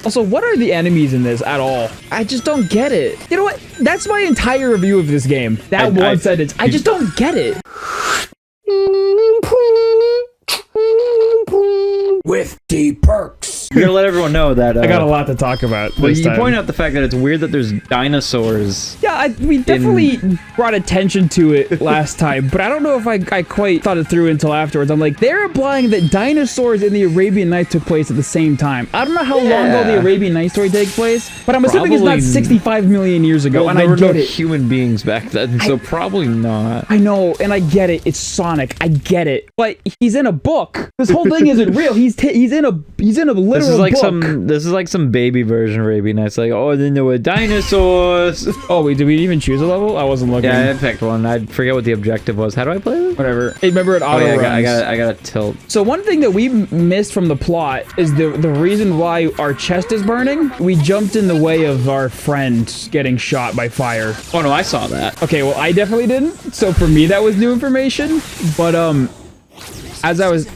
Also, what are the enemies in this at all? I just don't get it. You know what? That's my entire review of this game. That one sentence. I just don't get it. With the perks. You're gonna let everyone know that I got a lot to talk about. Well, you point out the fact that it's weird that there's dinosaurs. Yeah, we definitely brought attention to it last time, but I don't know if I quite thought it through until afterwards. I'm like, they're implying that dinosaurs in the Arabian Nights took place at the same time. I don't know how long ago the Arabian Nights story takes place, but I'm assuming it's not 65 million years ago, and I get it. Human beings back then, so probably not. I know, and I get it. It's Sonic. I get it, but he's in a book. This whole thing isn't real. He's in a literal book. This is like some baby version of Arabian Nights. Like, oh, then there were dinosaurs. Oh wait, did we even choose a level? I wasn't looking. Yeah, I picked one. I forget what the objective was. How do I play this? Whatever. Hey, remember it auto runs. I got to tilt. So one thing that we missed from the plot is the reason why our chest is burning. We jumped in the way of our friend getting shot by fire. Oh no, I saw that. Okay, well I definitely didn't. So for me that was new information. But as I was.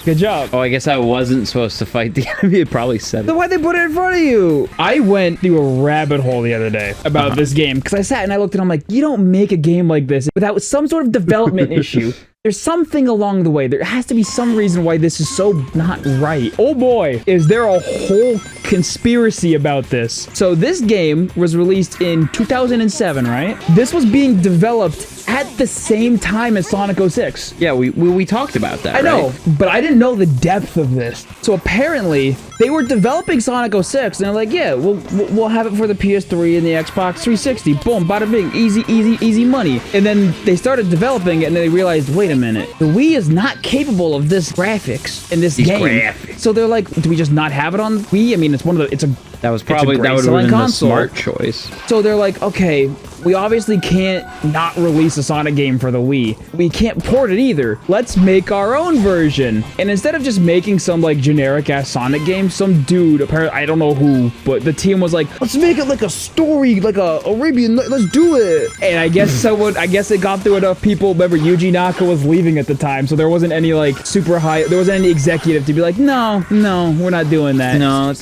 Good job. Oh, I guess I wasn't supposed to fight the enemy. It probably said it. Then why'd they put it in front of you? I went through a rabbit hole the other day about this game because I sat and I looked and I'm like, you don't make a game like this without some sort of development issue. There's something along the way. There has to be some reason why this is so not right. Oh boy, is there a whole conspiracy about this. So this game was released in 2007, right? This was being developed at the same time as Sonic 06. Yeah, we talked about that, I know, but I didn't know the depth of this. So apparently, they were developing Sonic 06, and they're like, yeah, we'll have it for the PS3 and the Xbox 360. Boom, bada bing, easy money. And then they started developing it, and then they realized, wait a minute, the Wii is not capable of this graphics in this game. So they're like, do we just not have it on Wii? I mean, it's one of the, that would have been the smart choice. So they're like, okay, we obviously can't not release a Sonic game for the Wii. We can't port it either. Let's make our own version. And instead of just making some like generic ass Sonic game, some dude, apparently, I don't know who, but the team was like, let's make it like a story, like a Arabian, let's do it. And I guess it got through enough people. Remember, Yuji Naka was leaving at the time, so there wasn't any like there wasn't any executive to be like, no, we're not doing that. No,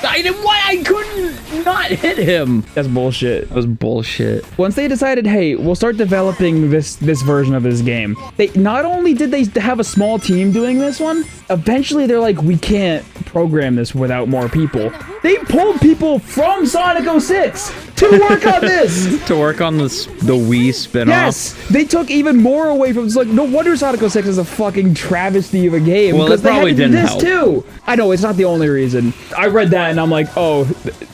I couldn't not hit him. That's bullshit. That was bullshit. Once they decided, hey, we'll start developing this version of this game, they not only did they have a small team doing this one, eventually they're like, we can't program this without more people. They pulled people from Sonic 06 to work on this. To work on the Wii spinoff. Yes, they took even more away from. It's like, no wonder Sonic 06 is a fucking travesty of a game. Well, it probably didn't help. Too. I know it's not the only reason. I read that and I'm like, oh,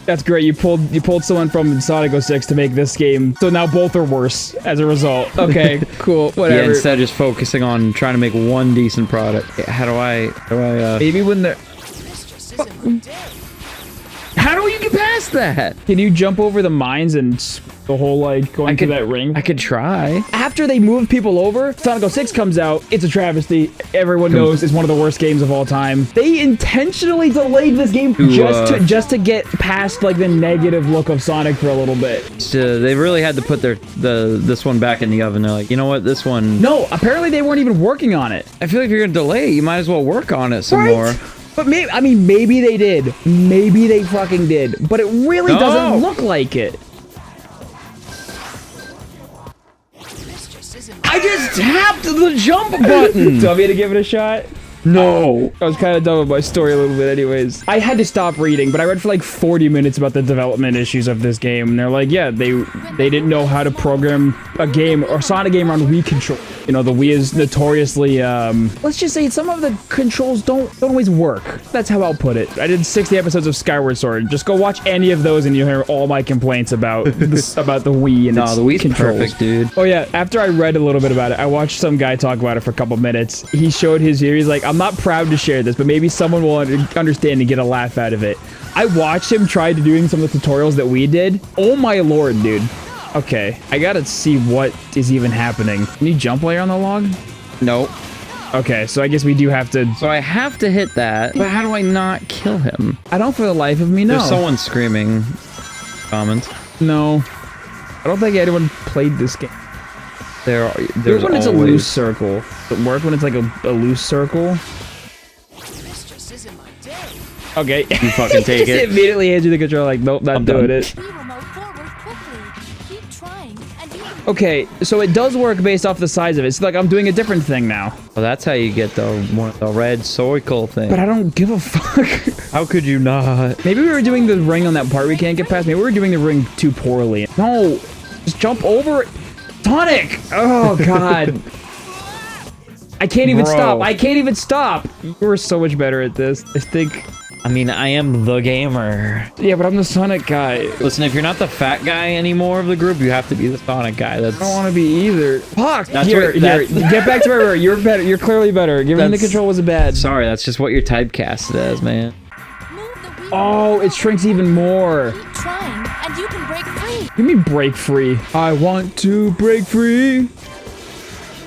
that's great. You pulled someone from Sonic 06 to make this game, so now both are worse as a result. Okay, cool, whatever. Yeah, instead of just focusing on trying to make one decent product. How do I maybe when they're. How do you get past that? Can you jump over the mines and the whole like going to that ring? I could try. After they move people over, Sonic 06 comes out. It's a travesty. Everyone knows it's one of the worst games of all time. They intentionally delayed this game just to get past like the negative look of Sonic for a little bit. So they really had to put this one back in the oven. They're like, you know what, this one. No, apparently they weren't even working on it. I feel like if you're gonna delay, you might as well work on it some more. But maybe they did. Maybe they fucking did. But it really doesn't look like it. I just tapped the jump button. Do you want me to give it a shot? No. I was kind of done with my story a little bit anyways. I had to stop reading, but I read for like 40 minutes about the development issues of this game. And they're like, yeah, they didn't know how to program a game or Sonic game on Wii control. You know, the Wii is notoriously, let's just say some of the controls don't always work. That's how I'll put it. I did 60 episodes of Skyward Sword. Just go watch any of those and you'll hear all my complaints about about the Wii and its the Wii's controls. Perfect, dude. Oh yeah, after I read a little bit about it, I watched some guy talk about it for a couple minutes. He showed his here. He's like, I'm not proud to share this, but maybe someone will understand and get a laugh out of it. I watched him try to doing some of the tutorials that we did. Oh my lord, dude. Okay, I gotta see what is even happening. Can you jump while you're on the log? Nope. Okay, so I guess we do have to... So I have to hit that, but how do I not kill him? I don't for the life of me know. There's someone screaming comments. No. I don't think anyone played this game. There's when it's a loose circle. Does it work when it's like a loose circle? Okay. You fucking take Just it. immediately hands you the controller like, nope, not I'm doing done. it. Be remote forward quickly. Keep trying, and you can Okay, so it does work based off the size of it. It's like I'm doing a different thing now. Well, that's how you get the red circle thing. But I don't give a fuck. How could you not? Maybe we were doing the ring on that part we can't get past. Maybe we were doing the ring too poorly. No, just jump over it. Sonic! Oh, God. I can't even Bro. stop. I can't even stop. You were so much better at this. I think... I mean, I am the gamer. Yeah, but I'm the Sonic guy. Listen, if you're not the fat guy anymore of the group, you have to be the Sonic guy. That's I don't want to be either. Fuck! That's Here, what- that's- get back to where we were. You're better. You're clearly better. Giving the That's- control wasn't bad. sorry. That's just what you're typecasted as, man. move the wheel. Oh, it shrinks even more. Keep trying, and you can break free. Give me break free. I want to break free.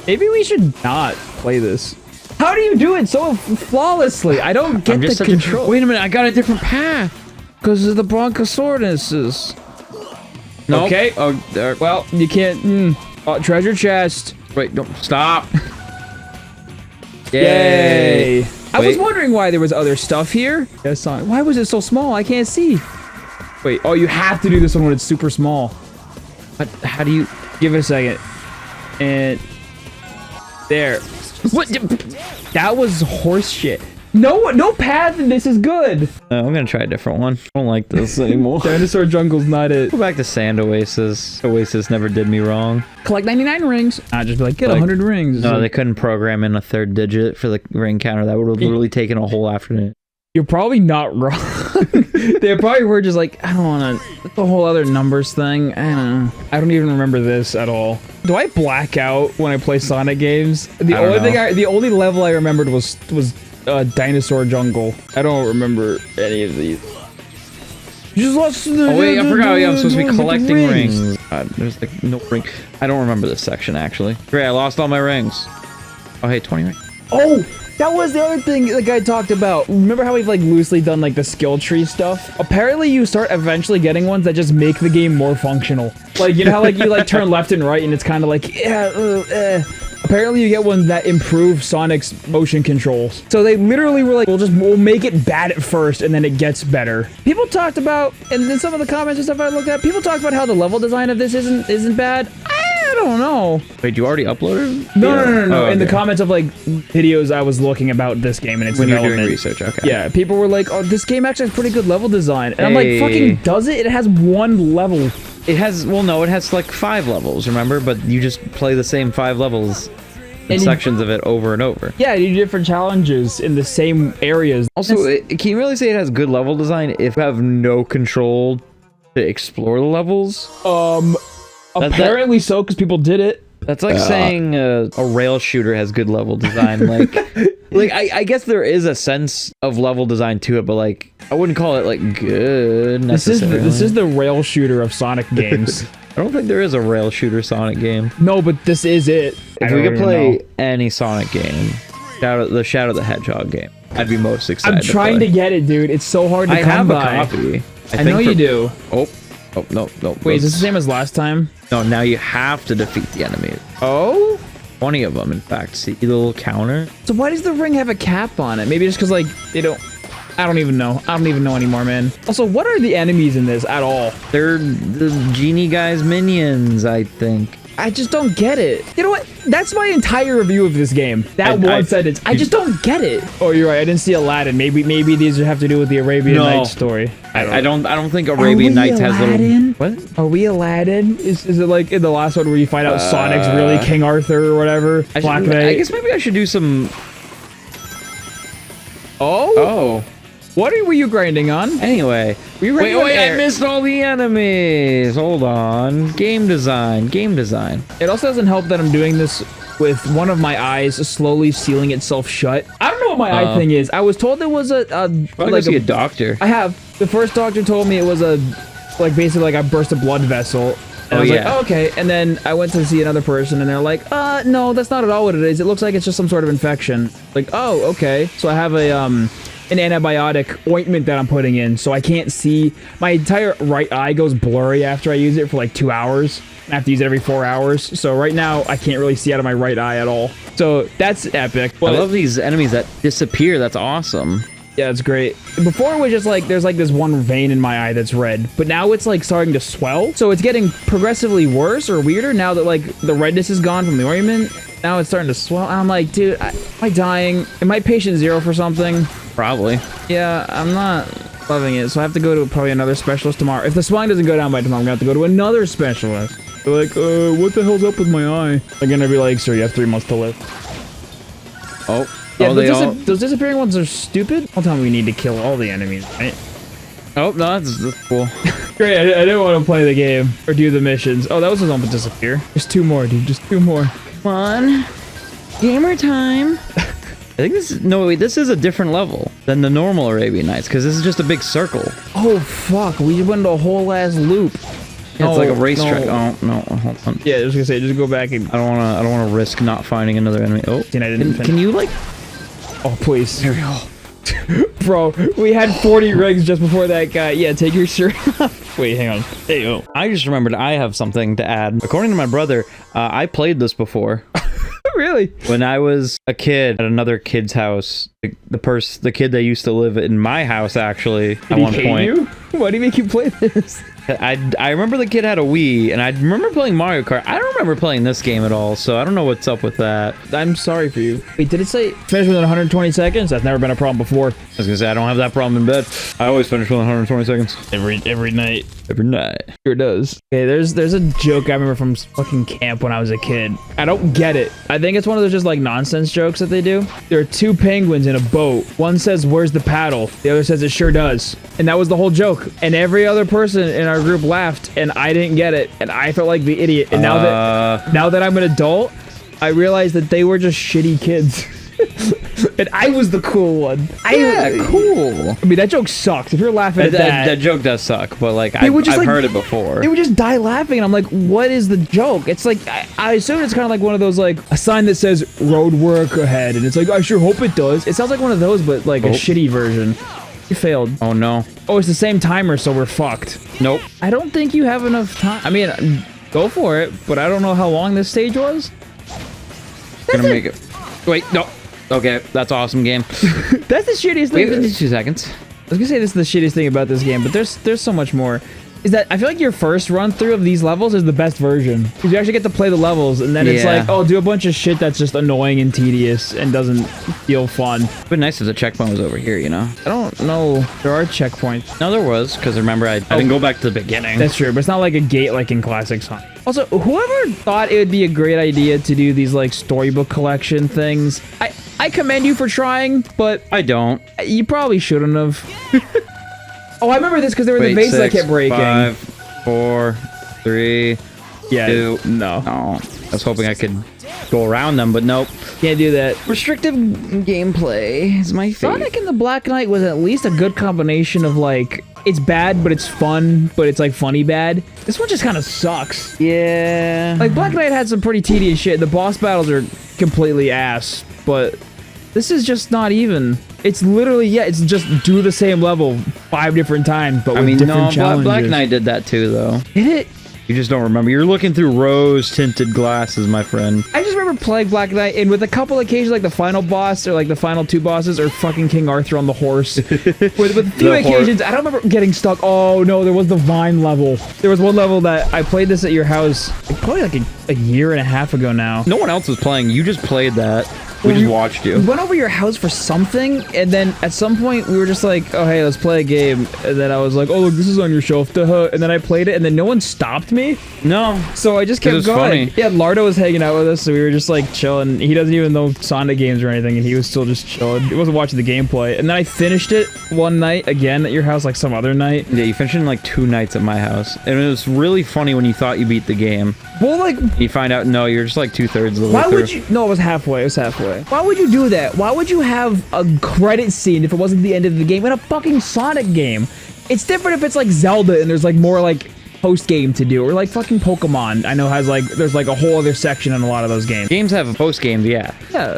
Maybe we should not play this. How do you do it so flawlessly? I don't get I'm the just such control. Wait a minute, I got a different path. Because of the Broncosauruses. Nope. Okay. Oh, there. Well, you can't. Treasure chest. Wait, don't stop. Yay. I was Wait. wondering why there was other stuff here. Yes, Sonic. Why was it so small? I can't see. Wait. Oh, you have to do this one when it's super small. But how do you? Give it a second. And there. What? That was horse shit. No path in this is good. I'm gonna try a different one. I don't like this anymore. Dinosaur Jungle's not it. Go back to Sand Oasis. Oasis never did me wrong. Collect 99 rings. I'd just be like, get Like, 100 rings. No, they couldn't program in a third digit for the ring counter. That would have literally taken a whole afternoon. You're probably not wrong. They probably were just like, I don't want to. The whole other numbers thing. I don't know. I don't even remember this at all. Do I black out when I play Sonic games? The I don't only know. the only level I remembered was Dinosaur Jungle. I don't remember any of these. You just lost the. Oh wait, I forgot. Yeah, I'm supposed to be the collecting rings. God, there's like no ring. I don't remember this section actually. Great, I lost all my rings. Oh hey, 20 rings. Oh, that was the other thing the guy talked about. Remember how we've like loosely done like the skill tree stuff? Apparently you start eventually getting ones that just make the game more functional. Like, you know how like you like turn left and right and it's kind of like, Apparently you get ones that improve Sonic's motion controls. So they literally were like, we'll make it bad at first and then it gets better. People talked about, and in some of the comments and stuff I looked at, people talked about how the level design of this isn't bad. I don't know. Wait, you already uploaded? No. Oh, In the okay. comments of like videos I was looking about this game and its When you're development. doing research, okay. Yeah, people were like, "Oh, this game actually has pretty good level design," and I'm Hey. like, "Fucking does it? It has one level." It has, well, no, it has like 5 levels, remember? But you just play the same 5 levels And and you- sections of it over and over. Yeah, you do different challenges in the same areas. Also, can you really say it has good level design if you have no control to explore the levels? Apparently so, because people did it. That's like saying a rail shooter has good level design. Like, I guess there is a sense of level design to it, but like, I wouldn't call it like good This necessarily. is the rail shooter of Sonic games. I don't think there is a rail shooter Sonic game. No, but this is it. If we could play any Sonic game, Shadow the Hedgehog game, I'd be most excited. I'm trying to play. get it, dude. It's so hard to I come have a by. copy. I know you do. Oh, no. Wait, is this the same as last time? No, now you have to defeat the enemies. Oh? 20 of them, in fact. See the little counter? So why does the ring have a cap on it? Maybe just because, like, they don't... I don't even know. I don't even know anymore, man. Also, what are the enemies in this at all? They're the genie guy's minions, I think. I just don't get it. You know what? That's my entire review of this game. That I- one sentence. I just don't get it. Oh, you're right. I didn't see Aladdin. Maybe these have to do with the Arabian No. Nights story. I don't think Arabian Are we Nights has Aladdin? little... What? Are we Aladdin? Is it like in the last one where you find out Sonic's really King Arthur or whatever? I Black should- I Knight. guess maybe I should do some... Oh? Oh. What were you grinding on? Anyway. We Wait, ran I air. missed all the enemies. Hold on. Game design. It also doesn't help that I'm doing this with one of my eyes slowly sealing itself shut. I don't know what my eye thing is. I was told there was Probably like see a doctor. I have. The first doctor told me it was basically like I burst a blood vessel. And I was like, yeah. oh, okay. And then I went to see another person and they're like, no, that's not at all what it is. It looks like it's just some sort of infection. Like, oh, okay. So I have an antibiotic ointment that I'm putting in, so I can't see. My entire right eye goes blurry after I use it for like 2 hours. I have to use it every 4 hours. So right now I can't really see out of my right eye at all. So that's epic. I love these enemies that disappear. That's awesome. Yeah, it's great. Before it was just like, there's like this one vein in my eye that's red, but now it's like starting to swell. So it's getting progressively worse or weirder now that like the redness is gone from the ointment. Now it's starting to swell. I'm like, dude, am I dying? Am I patient zero for something? Probably. Yeah, I'm not loving it. So I have to go to probably another specialist tomorrow. If the swelling doesn't go down by tomorrow, I'm gonna have to go to another specialist. They're like, what the hell's up with my eye? They're gonna be like, sir, you have 3 months to live. Oh. Yeah, Oh, those disappearing ones are stupid. Don't tell me we need to kill all the enemies, right? Oh, no, that's cool. Great, I didn't want to play the game or do the missions. Oh, that was his own disappear. Just 2 more, dude. Just 2 more. Come on. Gamer time. I think this is, no, wait, this is a different level than the normal Arabian Nights, because this is just a big circle. Oh, fuck. We went into a whole ass loop. Yeah, it's like a racetrack. No. Oh, no, hold on. Yeah, I was gonna say, just go back and... I don't wanna risk not finding another enemy. Oh, can you like... Oh, please. There we go. Bro, we had 40 rings just before that guy. Yeah, take your shirt off. Wait, hang on. Hey, oh. I just remembered I have something to add. According to my brother, I played this before. Really? When I was a kid at another kid's house, the kid that used to live in my house actually at one point. You? Why do you make you play this? I remember the kid had a Wii, and I remember playing Mario Kart. I don't remember playing this game at all, so I don't know what's up with that. I'm sorry for you. Wait, did it say finish within 120 seconds? That's never been a problem before. I was gonna say I don't have that problem in bed. I always finish within 120 seconds. Every night. Every night. Sure does. Okay, there's a joke I remember from fucking camp when I was a kid. I don't get it. I think it's one of those just like nonsense jokes that they do. There are 2 penguins in a boat. One says, "Where's the paddle?" The other says, "It sure does." And that was the whole joke. And every other person in our group laughed, and I didn't get it, and I felt like the idiot. And now that I'm an adult, I realize that they were just shitty kids. And I was the cool one. Cool. I mean, that joke sucks. If you're laughing at That joke does suck, but like I've like, heard it before. They would just die laughing, and I'm like, what is the joke? It's like, I assume it's kind of like one of those, like, a sign that says road work ahead, and it's like, I sure hope it does. It sounds like one of those, but like a shitty version. You failed. Oh no. Oh, it's the same timer, so we're fucked. Nope. I don't think you have enough time. I mean, go for it, but I don't know how long this stage was. Gonna make it. Wait, no. Okay, that's awesome game. That's the shittiest Wait, thing. 2 seconds. I was gonna say this is the shittiest thing about this game, but there's so much more. Is that I feel like your first run through of these levels is the best version, because you actually get to play the levels, and then it's Yeah. like, oh, do a bunch of shit that's just annoying and tedious and doesn't feel fun. It'd been nice if the checkpoint was over here, you know? I don't know. There are checkpoints. No, there was, because remember, I didn't go back to the beginning. That's true, but it's not like a gate like in Classic Sonic. Also, whoever thought it would be a great idea to do these like storybook collection things, I commend you for trying, but I don't. you probably shouldn't have. Oh, I remember this because there were the vases that 6, kept breaking. 5, 4, 3, Yeah, 2. no. Oh, I was hoping I could go around them, but nope. Can't do that. Restrictive gameplay is my favorite. Sonic and the Black Knight was at least a good combination of like, it's bad, but it's fun, but it's like funny bad. This one just kind of sucks. Yeah. Like, Black Knight had some pretty tedious shit. The boss battles are completely ass, but this is just not even. It's literally, yeah, it's just do the same level 5 different times, but with different challenges. Black Knight did that too, though. Did it? You just don't remember. You're looking through rose-tinted glasses, my friend. I just remember playing Black Knight, and with a couple occasions, like the final boss, or like the final 2 bosses, or fucking King Arthur on the horse. with a few occasions, I don't remember getting stuck. Oh, no, there was the Vine level. There was one level that I played this at your house, like, probably like a year and a half ago now. No one else was playing. You just played that. We just watched We you. went over your house for something, and then at some point we were just like, oh, hey, let's play a game. And then I was like, oh, look, this is on your shelf. Duh. And then I played it, and then no one stopped me. No. So I just kept was going. funny. Yeah, Lardo was hanging out with us, so we were just like chilling. He doesn't even know Sonic games or anything, and he was still just chilling. He wasn't watching the gameplay. And then I finished it one night again at your house, like some other night. Yeah, you finished it in like 2 nights at my house. And it was really funny when you thought you beat the game. Well, like, You find out, no, you're just like 2/3 of the way why through. would you? No, it was halfway. It was halfway. Why would you do that? Why would you have a credit scene if it wasn't the end of the game in a fucking Sonic game? It's different if it's like Zelda and there's like more like post game to do, or like fucking Pokemon. I know has like there's like a whole other section in a lot of those games. Games have a post game, yeah. Yeah,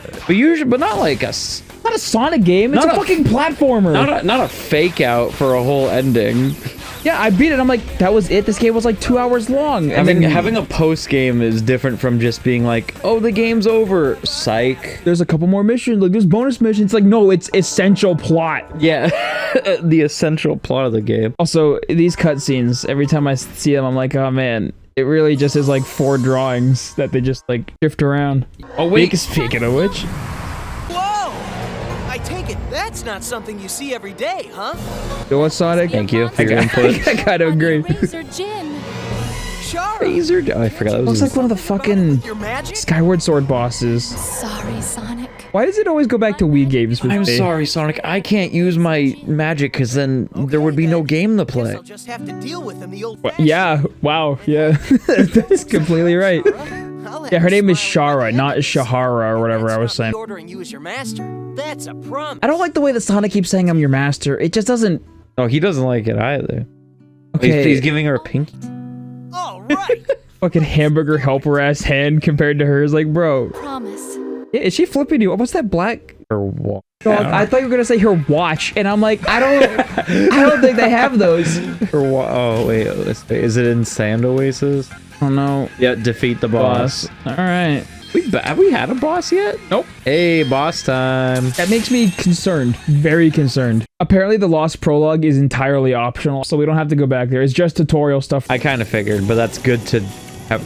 But not like not a Sonic game. It's Not a a- fucking platformer. not a fake out for a whole ending. Yeah, I beat it. I'm like, that was it. This game was like 2 hours long. And Having a post game is different from just being like, oh, the game's over. Psych. there's a couple more missions. Like, there's bonus missions. Like, no, it's essential plot. Yeah, the essential plot of the game. Also, these cutscenes, every time I see them, I'm like, oh man, it really just is like 4 drawings that they just like shift around. Oh wait, Speaking of which, Whoa! I take it that's not something you see every day, huh? you know what, Sonic? thank you for your I input. kind of agree. Razor Jin. Sure. Razor. Oh, I forgot that was. Looks like one of the fucking Your magic? Skyward Sword bosses. Sorry, Sonic. Why does it always go back to Wii games with I'm me? sorry, Sonic. I can't use my magic because then there would be no game to play. Guess I'll just have to deal with him the old Yeah, wow, yeah. That's completely right. Yeah, her name is Shara, not Shahara or whatever I was saying. Ordering you as your master. That's a promise. I don't like the way that Sonic keeps saying I'm your master. It just doesn't... Oh, he doesn't like it either. Okay. He's giving her a pinky. All right. Fucking hamburger helper ass hand compared to hers. Like, bro. Promise. Yeah, is she flipping you? What's that black? Or what? Dog, I thought you were gonna say her watch, and I'm like, I don't think they have those. Or what? Oh wait, is it in Sand Oasis? Oh no. Yeah, defeat the boss. All right. Have we had a boss yet? Nope. Hey, boss time. That makes me concerned. Very concerned. Apparently, the Lost Prologue is entirely optional, so we don't have to go back there. It's just tutorial stuff. I kind of figured, but that's good to have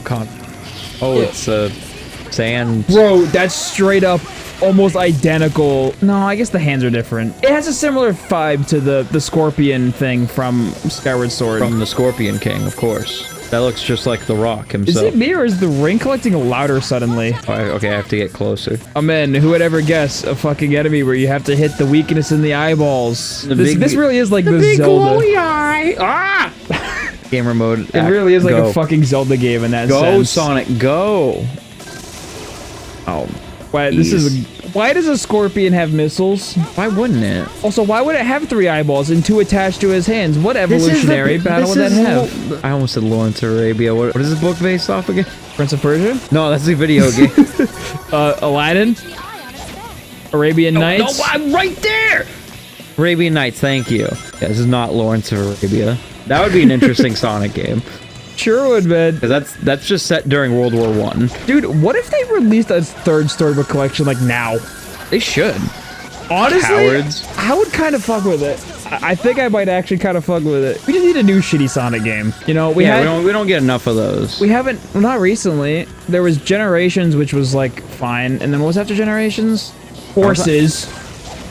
Oh, Yeah. it's sand. Bro, that's straight up almost identical. No, I guess the hands are different. It has a similar vibe to the scorpion thing from Skyward Sword. From the Scorpion King, of course. That looks just like The Rock Is himself. it me or is the ring collecting louder suddenly? Oh, okay, I have to get closer. Oh man, who would ever guess a fucking enemy where you have to hit the weakness in the eyeballs? This really is like the Zelda. eye. Ah! Gamer mode. It really is like go. a fucking Zelda game in that Go, sense. Sonic, go. Oh, Why, why does a scorpion have missiles? why wouldn't it? Also, why would it have 3 eyeballs and 2 attached to his hands? What evolutionary battle would that have? I almost said Lawrence of Arabia. What is the book based off again? Prince of Persia? No, that's the video game. Aladdin? The eye on his back. Arabian Nights? No, I'm right there. Arabian Nights, thank you. Yeah, this is not Lawrence of Arabia. That would be an interesting Sonic game. Sure would, man. Because that's just set during World War One. Dude, what if they released a 3rd storybook collection like now? They should. Honestly, Cowards. I would kind of fuck with it. I think I might actually kind of fuck with it. We just need a new shitty Sonic game. You know, we don't get enough of those. we haven't, well, not recently. There was Generations, which was like fine, and then what was after Generations? Forces.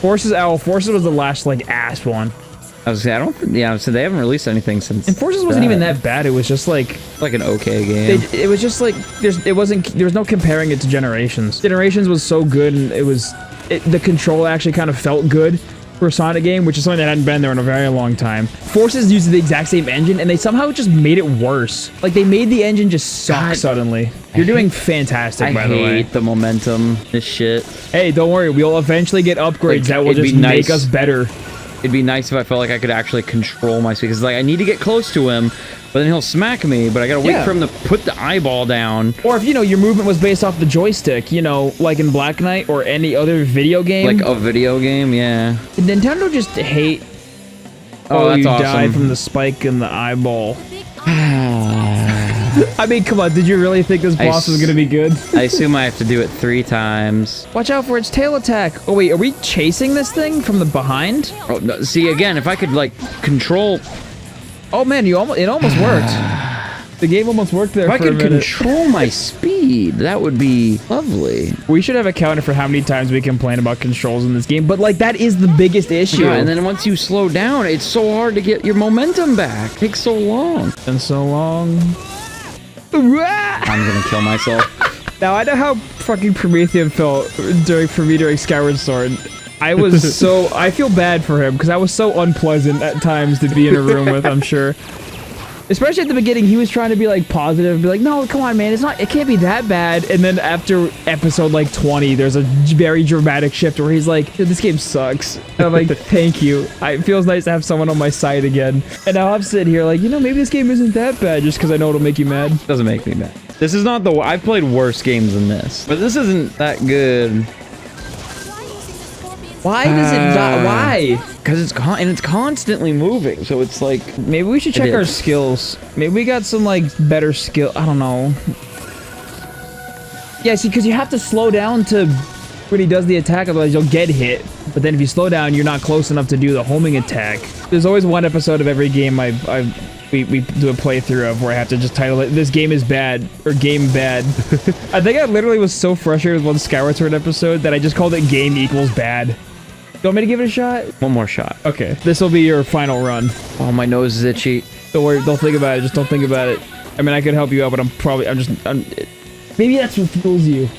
Forces was the last like ass one. I was I don't think, yeah, so they haven't released anything since. And Forces wasn't even that bad. It was just like like an okay game. it was just like there was no comparing it to Generations. Generations was so good, and the control actually kind of felt good for a Sonic game, which is something that hadn't been there in a very long time. Forces used the exact same engine, and they somehow just made it worse. Like they made the engine just suck God. suddenly. You're doing fantastic, by the way. I hate the momentum. This shit. Hey, don't worry, we'll eventually get upgrades Like, that will it'd be just make nice. us better. It'd be nice if I felt like I could actually control my speed. Because like I need to get close to him, but then he'll smack me. But I gotta wait Yeah. for him to put the eyeball down. Or if your movement was based off the joystick, like in Black Knight or any other video game. Like a video game, yeah. Nintendo just hate. Oh, that's you awesome. died from the spike in the eyeball. Big eye. I mean, come on, did you really think this boss was gonna be good? I assume I have to do it 3 times. Watch out for its tail attack. Oh wait, are we chasing this thing from the behind? Oh, no, see again, if I could like control, Oh man, it almost worked. The game almost worked there if I for a could minute. control my speed, that would be lovely. We should have a counter for how many times we complain about controls in this game, but like that is the biggest issue. Yeah, and then once you slow down, it's so hard to get your momentum back. It takes so long. been so long. I'm gonna kill myself. Now I know how fucking Promethean felt for me during Skyward Sword. I feel bad for him because I was so unpleasant at times to be in a room with, I'm sure. Especially at the beginning, he was trying to be like positive, be like, no, come on, man, it can't be that bad. And then after episode like 20, there's a very dramatic shift where he's like, this game sucks. And I'm like, thank you. It feels nice to have someone on my side again. And now I'm sitting here like, maybe this game isn't that bad just because I know it'll make you mad. Doesn't make me mad. This is not I've played worse games than this, but this isn't that good. Try using the scorpion's Why does it not? Why? Because it's constantly moving, so it's like Maybe we should check It our is. skills. Maybe we got some like better skill. I don't know. Yeah, see, because you have to slow down to when he does the attack, otherwise you'll get hit. But then if you slow down, you're not close enough to do the homing attack. There's always one episode of every game we do a playthrough of where I have to just title it "This game is bad" or "Game bad." I think I literally was so frustrated with one Skyward Sword episode that I just called it "Game equals bad." You want me to give it a shot? one more shot. Okay, this will be your final run. Oh, my nose is itchy. Don't worry, don't think about it. Just don't think about it. I mean, I could help you out, but maybe that's what fuels you.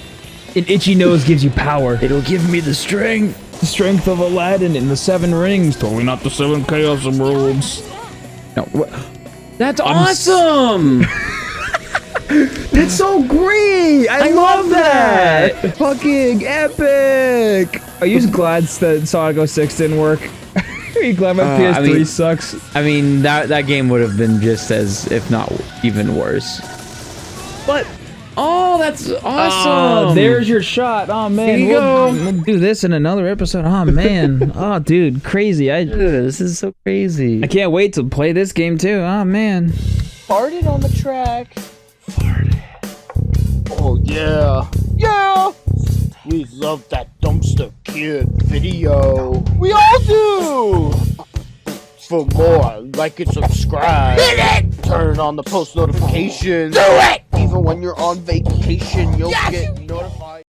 An itchy nose gives you power. It'll give me the strength. The strength of Aladdin and the 7 rings. Totally not the 7 chaos emeralds. No, that's awesome. It's so great! I love that! Fucking epic! Are you just glad that Sonic 06 didn't work? Are you glad my PS3 I mean- sucks? I mean, that game would have been just as, if not even worse. But Oh, that's awesome. there's your shot. Oh man, Here you go. we'll do this in another episode. Oh man, oh dude, crazy. I This is so crazy. can't wait to play this game too. Oh man. Farted on the track. Farted. Oh yeah. Yeah! We love that Dumpster Kid video. We all do! For more, like and subscribe. Hit it! Turn on the post notifications. Do it! Even when you're on vacation, you'll get notified.